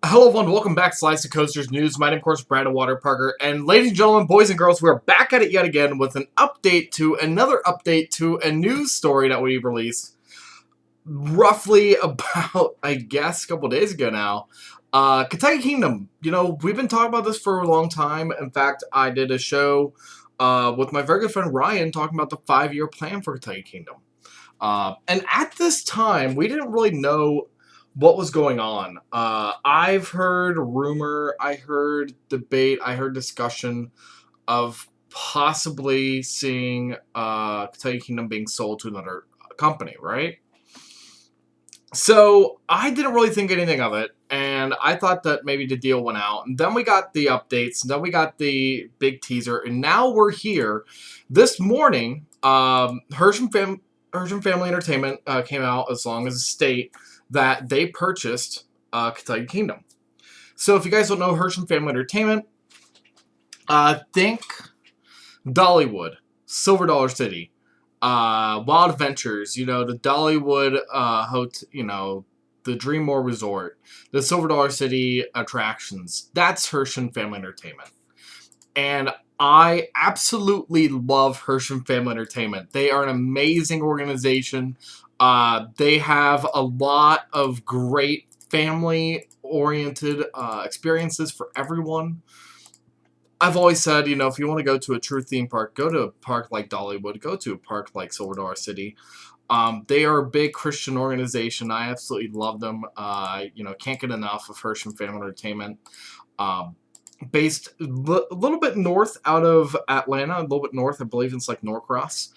Hello everyone, welcome back to Slice of Coasters News. My name, of course, is Brandon Waterparker, and ladies and gentlemen, boys and girls, we are back at it yet again with another update to a news story that we released roughly about, I guess, a couple days ago now. Kentucky Kingdom. You know, we've been talking about this for a long time. In fact, I did a show with my very good friend Ryan talking about the 5-year plan for Kentucky Kingdom. And at this time, we didn't really know what was going on. I've heard rumor, I heard debate, I heard discussion of possibly seeing Kentucky Kingdom being sold to another company, right? So I didn't really think anything of it, and I thought that maybe the deal went out. And then we got the updates, and then we got the big teaser, and now we're here. This morning, Herschend Family Entertainment came out as long as a state that they purchased Kentucky Kingdom. So if you guys don't know Herschend Family Entertainment, think Dollywood, Silver Dollar City, Wild Adventures, you know, the Dollywood hotel, the Dreammore Resort, the Silver Dollar City attractions. That's Herschend Family Entertainment. And I absolutely love Herschend Family Entertainment. They are an amazing organization. They have a lot of great family-oriented experiences for everyone. I've always said, you know, if you want to go to a true theme park, go to a park like Dollywood, go to a park like Silver Dollar City. They are a big Christian organization. I absolutely love them. Can't get enough of Herschend Family Entertainment. Based a little bit north out of Atlanta, a little bit north, I believe it's like Norcross.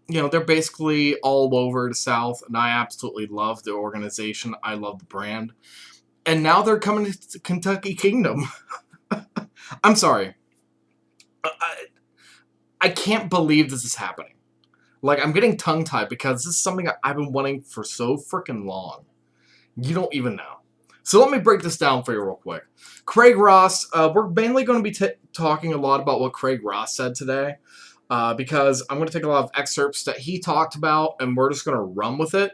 They're basically all over the South, and I absolutely love the organization. I love the brand. And now they're coming to Kentucky Kingdom. I'm sorry. I can't believe this is happening. Like, I'm getting tongue-tied because this is something I've been wanting for so freaking long. You don't even know. So let me break this down for you real quick. Craig Ross, we're mainly going to be talking a lot about what Craig Ross said today. Because I'm going to take a lot of excerpts that he talked about, and we're just going to run with it.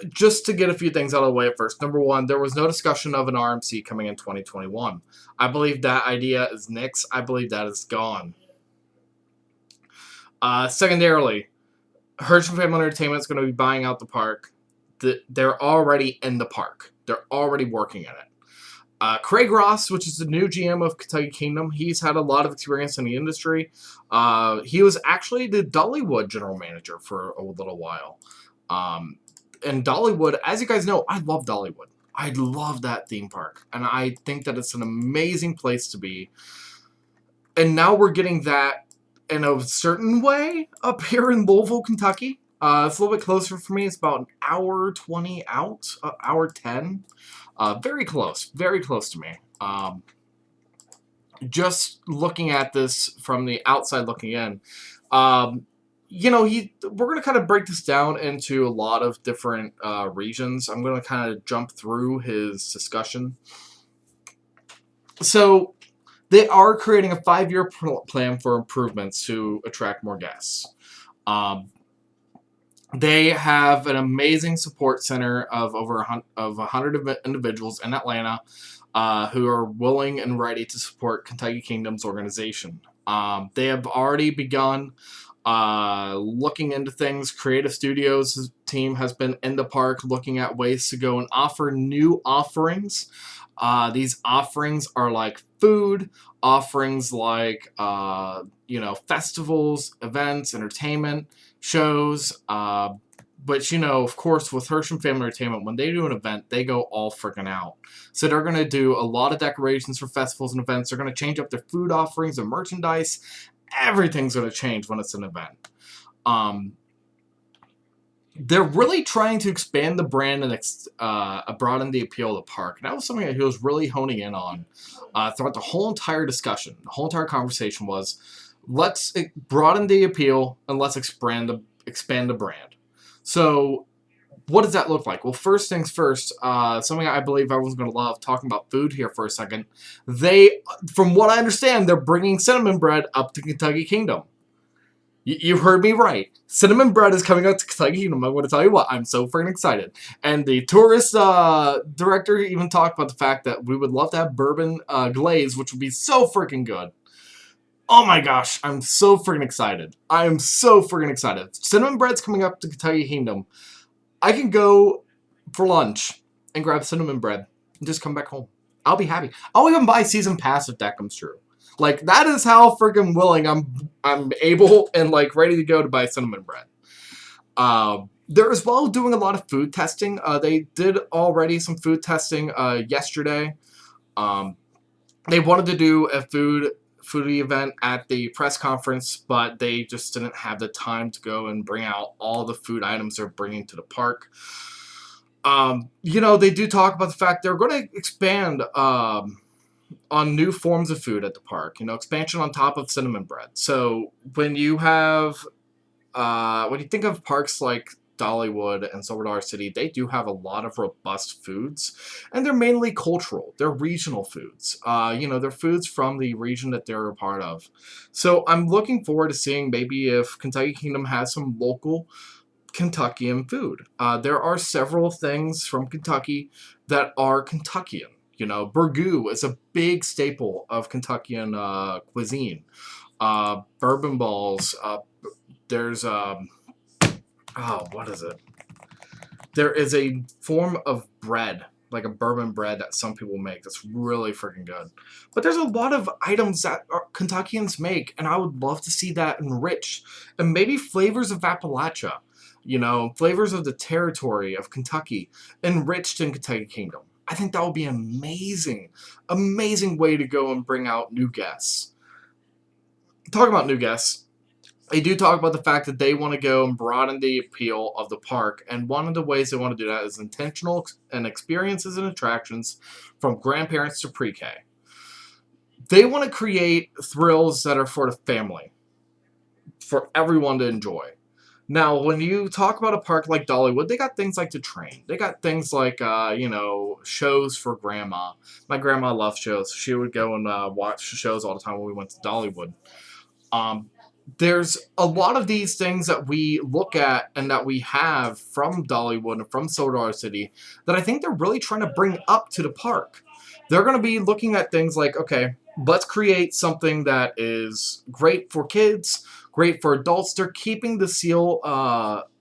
Just to get a few things out of the way at first. Number one, there was no discussion of an RMC coming in 2021. I believe that idea is nixed. I believe that is gone. Secondarily, Herschend Family Entertainment is going to be buying out the park. They're already in the park. They're already working in it. Craig Ross, which is the new GM of Kentucky Kingdom, he's had a lot of experience in the industry. He was actually the Dollywood general manager for a little while. And Dollywood, as you guys know, I love Dollywood. I love that theme park. And I think that it's an amazing place to be. And now we're getting that in a certain way up here in Louisville, Kentucky. It's a little bit closer for me. It's about an hour 20 out, hour 10. Very close to me. Just looking at this from the outside looking in, we're going to kind of break this down into a lot of different regions. I'm going to kind of jump through his discussion. So they are creating a 5-year plan for improvements to attract more guests. They have an amazing support center of over 100 individuals in Atlanta who are willing and ready to support Kentucky Kingdom's organization. They have already begun looking into things. Creative Studios' team has been in the park looking at ways to go and offer new offerings. These offerings are like food, offerings like, festivals, events, entertainment, shows. But, of course, with Herschend Family Entertainment, when they do an event, they go all freaking out. So they're going to do a lot of decorations for festivals and events. They're going to change up their food offerings and merchandise. Everything's going to change when it's an event. They're really trying to expand the brand and broaden the appeal of the park. And that was something that he was really honing in on throughout the whole entire discussion. The whole entire conversation was, let's broaden the appeal and let's expand the brand. So what does that look like? Well, first things first, something I believe everyone's going to love, talking about food here for a second. From what I understand, they're bringing cinnamon bread up to Kentucky Kingdom. You heard me right. Cinnamon bread is coming out to Kentucky Kingdom. I'm going to tell you what, I'm so freaking excited. And the tourist director even talked about the fact that we would love to have bourbon glaze, which would be so freaking good. Oh my gosh, I'm so freaking excited. I am so freaking excited. Cinnamon bread's coming up to Kentucky Kingdom. I can go for lunch and grab cinnamon bread and just come back home. I'll be happy. I'll even buy season pass if that comes true. Like, that is how freaking willing I'm able and like ready to go to buy cinnamon bread. They're as well doing a lot of food testing. They did already some food testing yesterday. Um, they wanted to do a foodie event at the press conference, but they just didn't have the time to go and bring out all the food items they're bringing to the park. They do talk about the fact they're going to expand on new forms of food at the park. Expansion on top of cinnamon bread. So when you think of parks like Dollywood and Silver Dollar City, they do have a lot of robust foods, and they're mainly cultural. They're regional foods. They're foods from the region that they're a part of. So I'm looking forward to seeing maybe if Kentucky Kingdom has some local Kentuckian food. There are several things from Kentucky that are Kentuckian. Burgoo is a big staple of Kentuckian cuisine. Bourbon balls. There's what is it? There is a form of bread, like a bourbon bread that some people make that's really freaking good. But there's a lot of items that Kentuckians make, and I would love to see that enriched. And maybe flavors of Appalachia, flavors of the territory of Kentucky enriched in Kentucky Kingdom. I think that would be an amazing, amazing way to go and bring out new guests. Talk about new guests. They do talk about the fact that they want to go and broaden the appeal of the park, and one of the ways they want to do that is intentional and experiences and attractions from grandparents to pre-K. They want to create thrills that are for the family, for everyone to enjoy. Now, when you talk about a park like Dollywood, they got things like the train. They got things like, shows for grandma. My grandma loved shows. She would go and watch shows all the time when we went to Dollywood. There's a lot of these things that we look at and that we have from Dollywood and from Silver Dollar City that I think they're really trying to bring up to the park. They're going to be looking at things like, okay, let's create something that is great for kids, great for adults. They're keeping the seal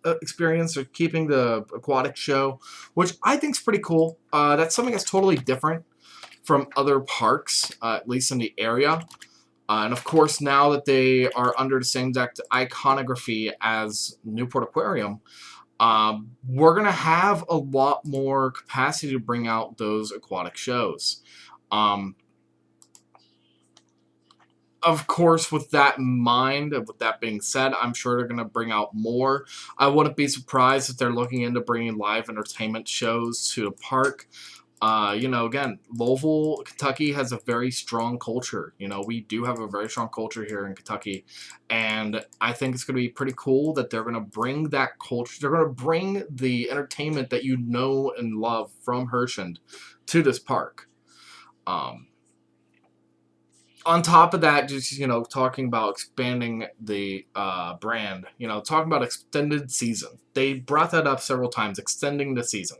experience, or keeping the aquatic show, which I think is pretty cool. That's something that's totally different from other parks, at least in the area. And of course, now that they are under the same exact iconography as Newport Aquarium, we're going to have a lot more capacity to bring out those aquatic shows. Of course, with that in mind, and with that being said, I'm sure they're going to bring out more. I wouldn't be surprised if they're looking into bringing live entertainment shows to the park. Again, Louisville, Kentucky has a very strong culture. We do have a very strong culture here in Kentucky. And I think it's going to be pretty cool that they're going to bring that culture. They're going to bring the entertainment that you know and love from Herschend to this park. On top of that, just, talking about expanding the brand, talking about extended season. They brought that up several times, extending the season.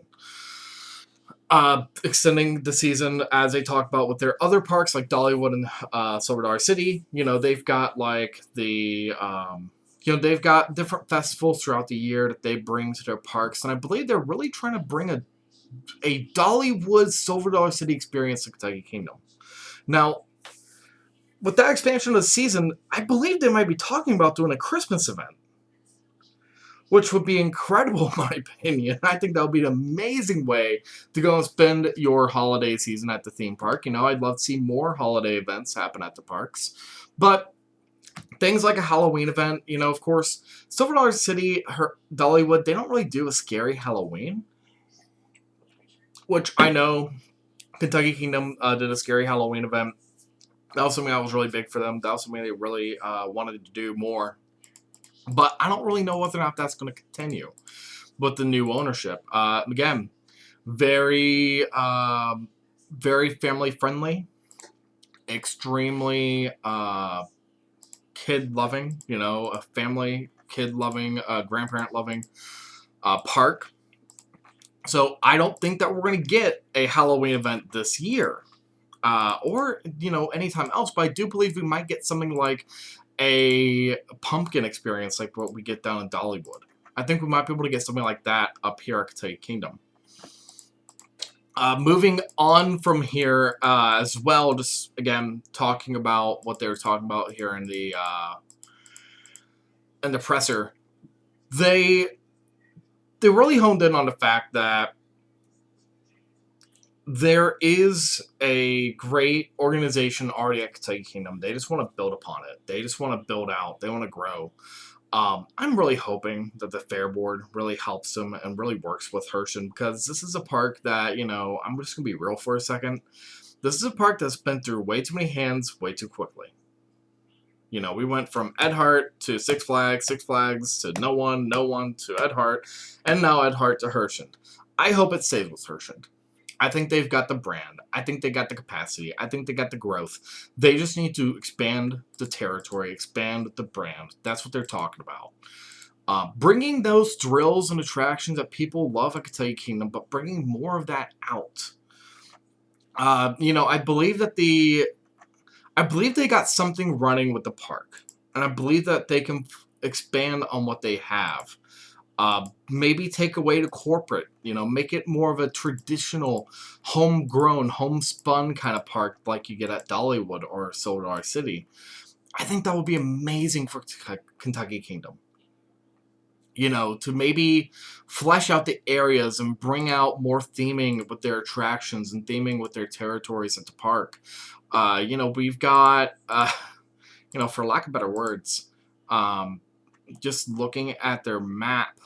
Extending the season, as they talk about with their other parks like Dollywood and Silver Dollar City. They've got like they've got different festivals throughout the year that they bring to their parks, and I believe they're really trying to bring a Dollywood Silver Dollar City experience to Kentucky Kingdom. Now, with that expansion of the season, I believe they might be talking about doing a Christmas event, which would be incredible in my opinion. I think that would be an amazing way to go and spend your holiday season at the theme park. I'd love to see more holiday events happen at the parks. But things like a Halloween event, of course, Silver Dollar City, Dollywood, they don't really do a scary Halloween, which I know Kentucky Kingdom did a scary Halloween event. That was something that was really big for them. That was something they really wanted to do more. But I don't really know whether or not that's going to continue with the new ownership. Again, very, very family friendly, extremely kid-loving, you know, a family, kid-loving, grandparent-loving park. So I don't think that we're going to get a Halloween event this year. Or, you know, anytime else. But I do believe we might get something like a pumpkin experience like what we get down in Dollywood. I think we might be able to get something like that up here at Kentucky Kingdom. Moving on from here as well, just again talking about what they were talking about here in the presser. They really honed in on the fact that there is a great organization already at Kentucky Kingdom. They just want to build upon it. They just want to build out. They want to grow. I'm really hoping that the Fair Board really helps them and really works with Herschend, because this is a park that, you know, I'm just going to be real for a second. This is a park that's been through way too many hands way too quickly. You know, we went from Ed Hart to Six Flags to no one to Ed Hart, and now Ed Hart to Herschend. I hope it stays with Herschend. I think they've got the brand. I think they got the capacity. I think they got the growth. They just need to expand the territory, expand the brand. That's what they're talking about. Bringing those thrills and attractions that people love at Kentucky Kingdom, but bringing more of that out. You know, I believe they got something running with the park, and I believe that they can expand on what they have. Maybe take away the corporate, you know, make it more of a traditional, homegrown, homespun kind of park like you get at Dollywood or Silver City. I think that would be amazing for Kentucky Kingdom. You know, to maybe flesh out the areas and bring out more theming with their attractions and theming with their territories at the park. You know, we've got, you know, for lack of better words, just looking at their map,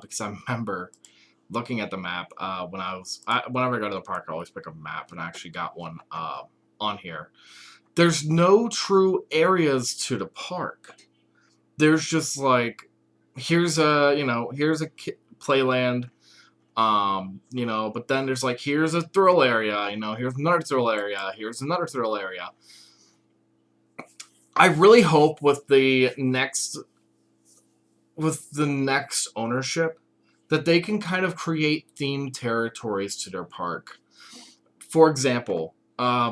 because I remember looking at the map whenever I go to the park, I always pick up a map, and I actually got one on here. There's no true areas to the park. There's just like, here's a playland, you know, but then there's like, here's a thrill area, you know, here's another thrill area, here's another thrill area. I really hope with the next ownership that they can kind of create themed territories to their park. For example,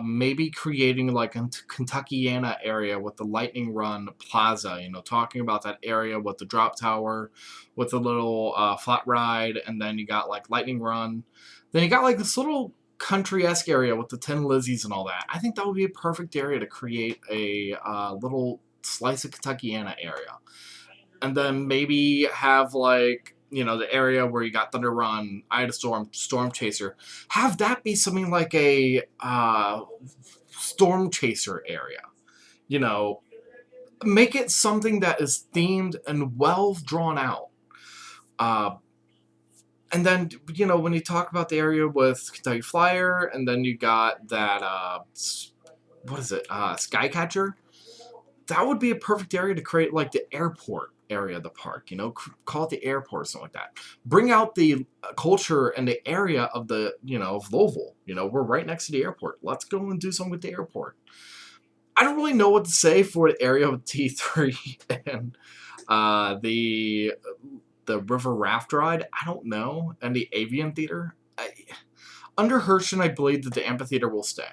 maybe creating like a Kentuckiana area with the Lightning Run Plaza, you know, talking about that area with the drop tower, with the little flat ride, and then you got like Lightning Run. Then you got like this little country-esque area with the Tin Lizzies and all that. I think that would be a perfect area to create a little slice of Kentuckiana area. And then maybe have like, you know, the area where you got Thunder Run, Ida Storm Chaser. Have that be something like a Storm Chaser area. You know, make it something that is themed and well drawn out. And then, you know, when you talk about the area with Kentucky Flyer, and then you got that, Skycatcher. That would be a perfect area to create like the airport area of the park, you know, call it the airport or something like that. Bring out the culture and the area of the, you know, of Louisville. You know, we're right next to the airport. Let's go and do something with the airport. I don't really know what to say for the area of T3 and the River Raft Ride. I don't know. And the Avian Theater. Under Herschend, I believe that the amphitheater will stay.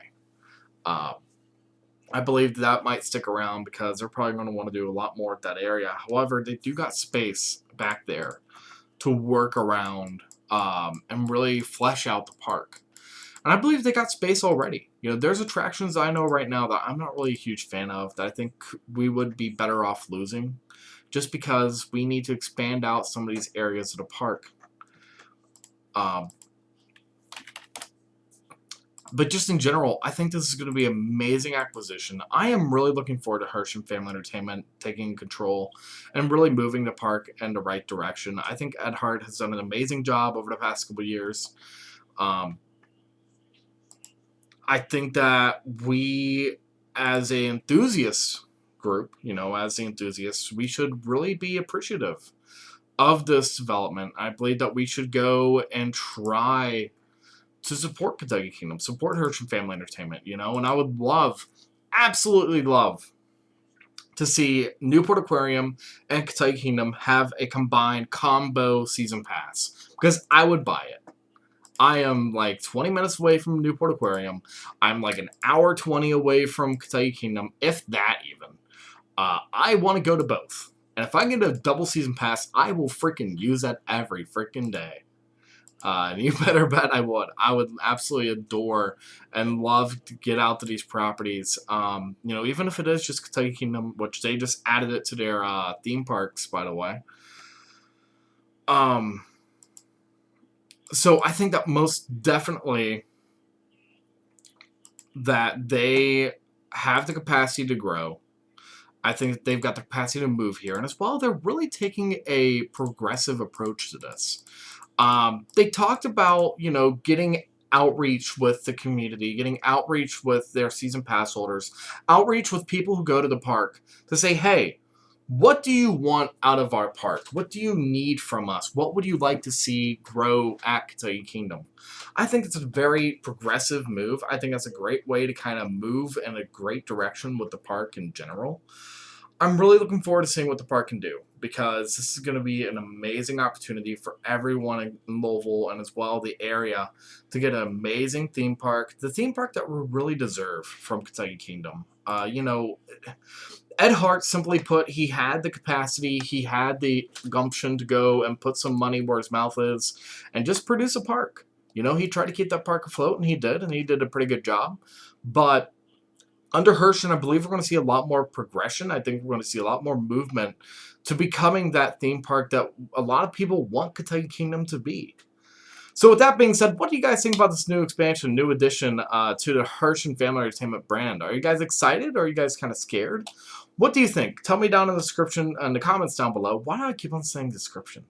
I believe that might stick around because they're probably going to want to do a lot more at that area. However, they do got space back there to work around and really flesh out the park. And I believe they got space already. You know, there's attractions I know right now that I'm not really a huge fan of that I think we would be better off losing just because we need to expand out some of these areas of the park. But just in general, I think this is going to be an amazing acquisition. I am really looking forward to Herschend Family Entertainment taking control and really moving the park in the right direction. I think Ed Hart has done an amazing job over the past couple of years. I think that we, as an enthusiast group, you know, as the enthusiasts, we should really be appreciative of this development. I believe that we should go and try to support Kentucky Kingdom, support Herschend Family Entertainment, you know, and I would love, absolutely love, to see Newport Aquarium and Kentucky Kingdom have a combined combo season pass, because I would buy it. I am like 20 minutes away from Newport Aquarium. I'm like an hour 20 away from Kentucky Kingdom, if that even. I want to go to both. And if I get a double season pass, I will freaking use that every freaking day. And you better bet I would. I would absolutely adore and love to get out to these properties. Even if it is just Kentucky Kingdom, which they just added it to their theme parks, by the way. So I think that most definitely that they have the capacity to grow. I think that they've got the capacity to move here. And as well, they're really taking a progressive approach to this. They talked about, getting outreach with the community, getting outreach with their season pass holders, outreach with people who go to the park to say, hey, what do you want out of our park? What do you need from us? What would you like to see grow at Kentucky Kingdom? I think it's a very progressive move. I think that's a great way to kind of move in a great direction with the park in general. I'm really looking forward to seeing what the park can do, because this is going to be an amazing opportunity for everyone in Louisville and as well the area to get an amazing theme park, the theme park that we really deserve from Kentucky Kingdom. Ed Hart, simply put, he had the capacity, he had the gumption to go and put some money where his mouth is and just produce a park. He tried to keep that park afloat, and he did a pretty good job. But under Herschend, I believe we're going to see a lot more progression. I think we're going to see a lot more movement to becoming that theme park that a lot of people want Kentucky Kingdom to be. So with that being said, what do you guys think about this new expansion, new addition to the Herschend Family Entertainment brand? Are you guys excited, or are you guys kind of scared? What do you think? Tell me down in the description, in the comments down below. Why do I keep on saying description?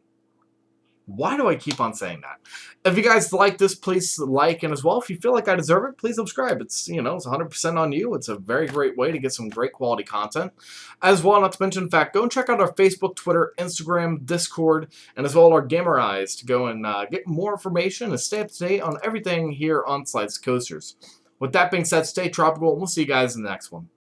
Why do I keep on saying that? If you guys like this, please like, and as well, if you feel like I deserve it, please subscribe. It's, it's 100% on you. It's a very great way to get some great quality content. As well, not to mention, in fact, go and check out our Facebook, Twitter, Instagram, Discord, and as well our Gamer Eyes to go and get more information and stay up to date on everything here on Slides Coasters. With that being said, stay tropical, and we'll see you guys in the next one.